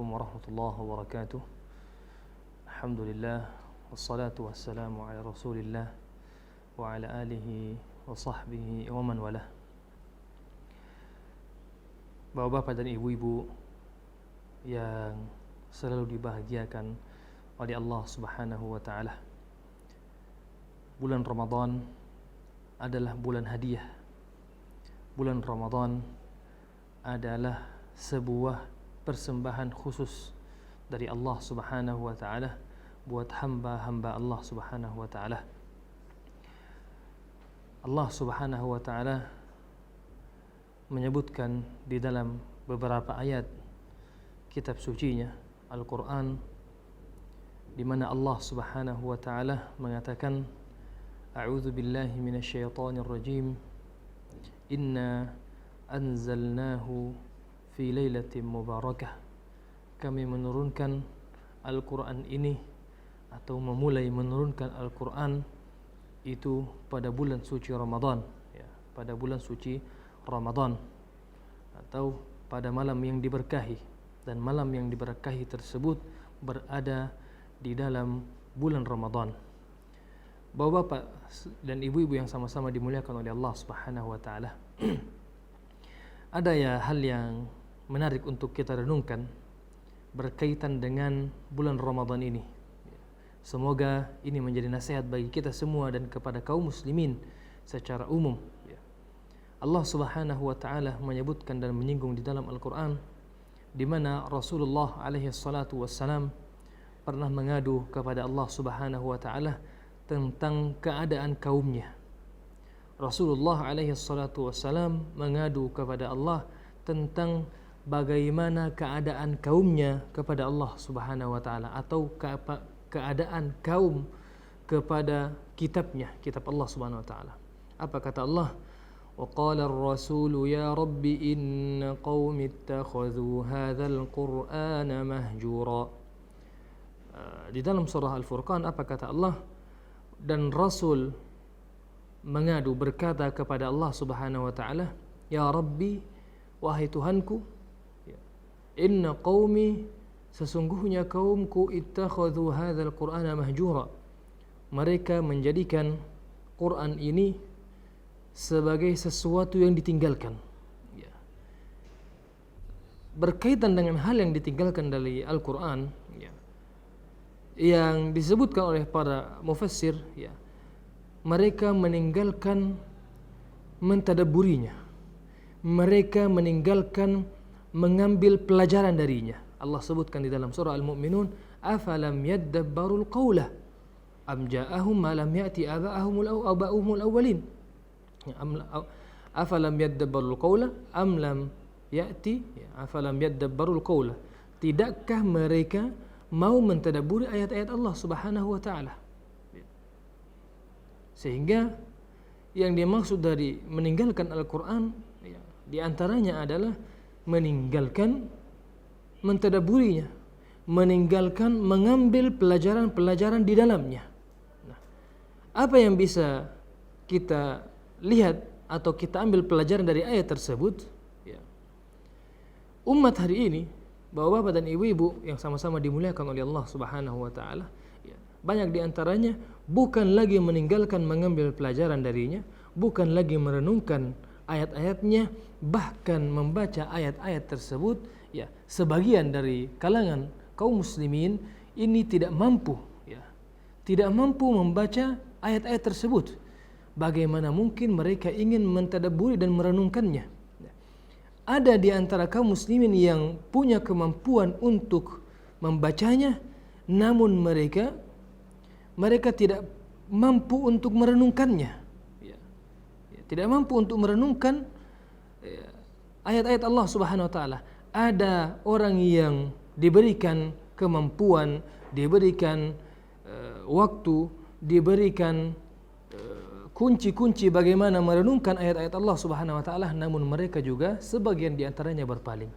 Assalamualaikum warahmatullahi wabarakatuh. Alhamdulillah wassalatu wassalamu ala Rasulillah wa ala alihi wa sahbihi wa man walah. Bapak-bapak dan ibu-ibu yang selalu dibahagiakan oleh Allah Subhanahu wa taala. Bulan Ramadan adalah bulan hadiah. Bulan Ramadan adalah sebuah persembahan khusus dari Allah Subhanahu wa taala buat hamba-hamba Allah Subhanahu wa taala. Allah Subhanahu wa taala menyebutkan di dalam beberapa ayat kitab sucinya Al-Qur'an, di mana Allah Subhanahu wa taala mengatakan, A'udzu billahi minasyaitonir rajim. Inna anzalnahu fi lailatin mubarakah. Kami menurunkan Al-Qur'an ini atau memulai menurunkan Al-Qur'an itu pada bulan suci Ramadan, ya, pada bulan suci Ramadan atau pada malam yang diberkahi, dan malam yang diberkahi tersebut berada di dalam bulan Ramadan. Bapak-bapak dan ibu-ibu yang sama-sama dimuliakan oleh Allah Subhanahu wa taala. Ada ya hal yang menarik untuk kita renungkan berkaitan dengan bulan Ramadan ini. Semoga ini menjadi nasihat bagi kita semua dan kepada kaum muslimin secara umum. Allah Subhanahu wa taala menyebutkan dan menyinggung di dalam Al-Qur'an, di mana Rasulullah alaihi salatu wassalam pernah mengadu kepada Allah Subhanahu wa taala tentang keadaan kaumnya. Rasulullah alaihi salatu wassalam mengadu kepada Allah tentang bagaimana keadaan kaumnya kepada Allah Subhanahu wa taala, atau keadaan kaum kepada kitabnya, kitab Allah Subhanahu wa taala. Apa kata Allah? وقال الرسول يا رب إن قوم اتخذوا هذا القرآن مهجورا. Di dalam surah Al-Furqan apa kata Allah? Dan Rasul mengadu, berkata kepada Allah Subhanahu wa taala, Ya Rabbi, wahai Tuhanku, inna qaumi, sesungguhnya kaumku, ittakhadhu hadzal qur'ana mahjura, mereka menjadikan Quran ini sebagai sesuatu yang ditinggalkan. Ya. Berkaitan dengan hal yang ditinggalkan dari Al-Quran, ya, yang disebutkan oleh para mufassir, ya, mereka meninggalkan mentadaburinya, mereka meninggalkan mengambil pelajaran darinya. Allah sebutkan di dalam surah Al-Mu'minun, afalam yaddabbarul qawla am ja'ahum ma lam ya'ti aba'ahumul awwalin. Afalam yaddabbarul qawla am lam ya'ti, afalam yaddabbarul qawla, tidakkah mereka mau mentadabburi ayat-ayat Allah Subhanahu wa taala. Sehingga yang dimaksud dari meninggalkan Al-Qur'an, ya, di antaranya adalah meninggalkan mentadabburinya, meninggalkan mengambil pelajaran-pelajaran di dalamnya. Nah, apa yang bisa kita lihat atau kita ambil pelajaran dari ayat tersebut, ya. Umat hari ini, bapak-bapak dan ibu-ibu yang sama-sama dimuliakan oleh Allah Subhanahu wa taala, ya, banyak di antaranya bukan lagi meninggalkan mengambil pelajaran darinya, bukan lagi merenungkan ayat-ayatnya, bahkan membaca ayat-ayat tersebut, ya, sebagian dari kalangan kaum muslimin ini tidak mampu, ya, tidak mampu membaca ayat-ayat tersebut. Bagaimana mungkin mereka ingin mentadabburi dan merenungkannya? Ada di antara kaum muslimin yang punya kemampuan untuk membacanya, namun mereka tidak mampu untuk merenungkannya. Tidak mampu untuk merenungkan ayat-ayat Allah Subhanahu wa taala. Ada orang yang diberikan kemampuan, diberikan waktu, diberikan kunci-kunci bagaimana merenungkan ayat-ayat Allah Subhanahu wa taala, namun mereka juga sebagian di antaranya berpaling.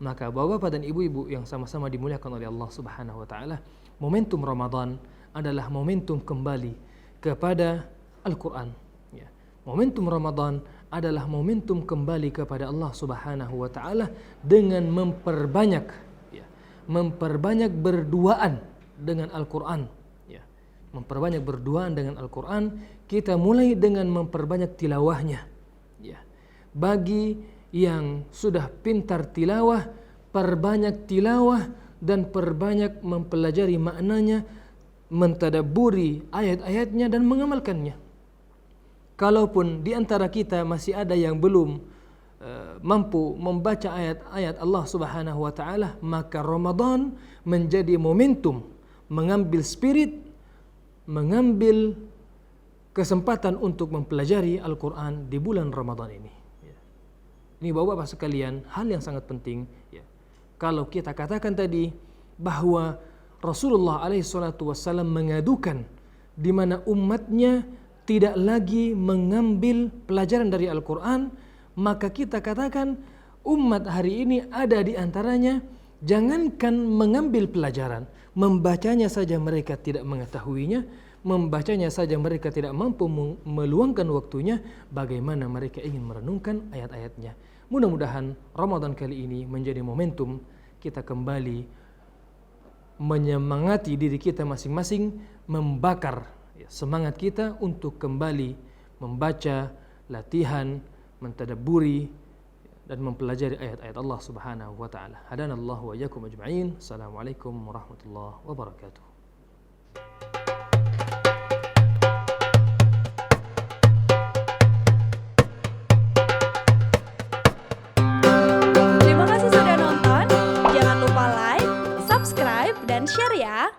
Maka bapak-bapak dan ibu-ibu yang sama-sama dimuliakan oleh Allah Subhanahu wa taala, momentum Ramadan adalah momentum kembali kepada Al-Qur'an. Ya. Momentum Ramadan adalah momentum kembali kepada Allah Subhanahu wa taala dengan memperbanyak, ya, memperbanyak berduaan dengan Al-Quran. Ya, memperbanyak berduaan dengan Al-Quran. Kita mulai dengan memperbanyak tilawahnya. Ya, bagi yang sudah pintar tilawah, perbanyak tilawah dan perbanyak mempelajari maknanya, mentadabburi ayat-ayatnya dan mengamalkannya. Kalaupun di antara kita masih ada yang belum mampu membaca ayat-ayat Allah Subhanahu wa taala, maka Ramadan menjadi momentum mengambil spirit, mengambil kesempatan untuk mempelajari Al-Quran di bulan Ramadan ini. Ini Bapak-bapak sekalian, hal yang sangat penting. Kalau kita katakan tadi bahwa Rasulullah SAW mengadukan di mana umatnya tidak lagi mengambil pelajaran dari Al-Quran, maka kita katakan umat hari ini ada di antaranya jangankan mengambil pelajaran, membacanya saja mereka tidak mengetahuinya, membacanya saja mereka tidak mampu meluangkan waktunya, bagaimana mereka ingin merenungkan ayat-ayatnya. Mudah-mudahan Ramadan kali ini menjadi momentum kita kembali menyemangati diri kita masing-masing, membakar semangat kita untuk kembali membaca, latihan, mentadabburi dan mempelajari ayat-ayat Allah Subhanahu wa taala. Hadanallahu wa iyyakum ajma'in. Assalamualaikum warahmatullahi wabarakatuh. Terima kasih sudah nonton. Jangan lupa like, subscribe dan share ya.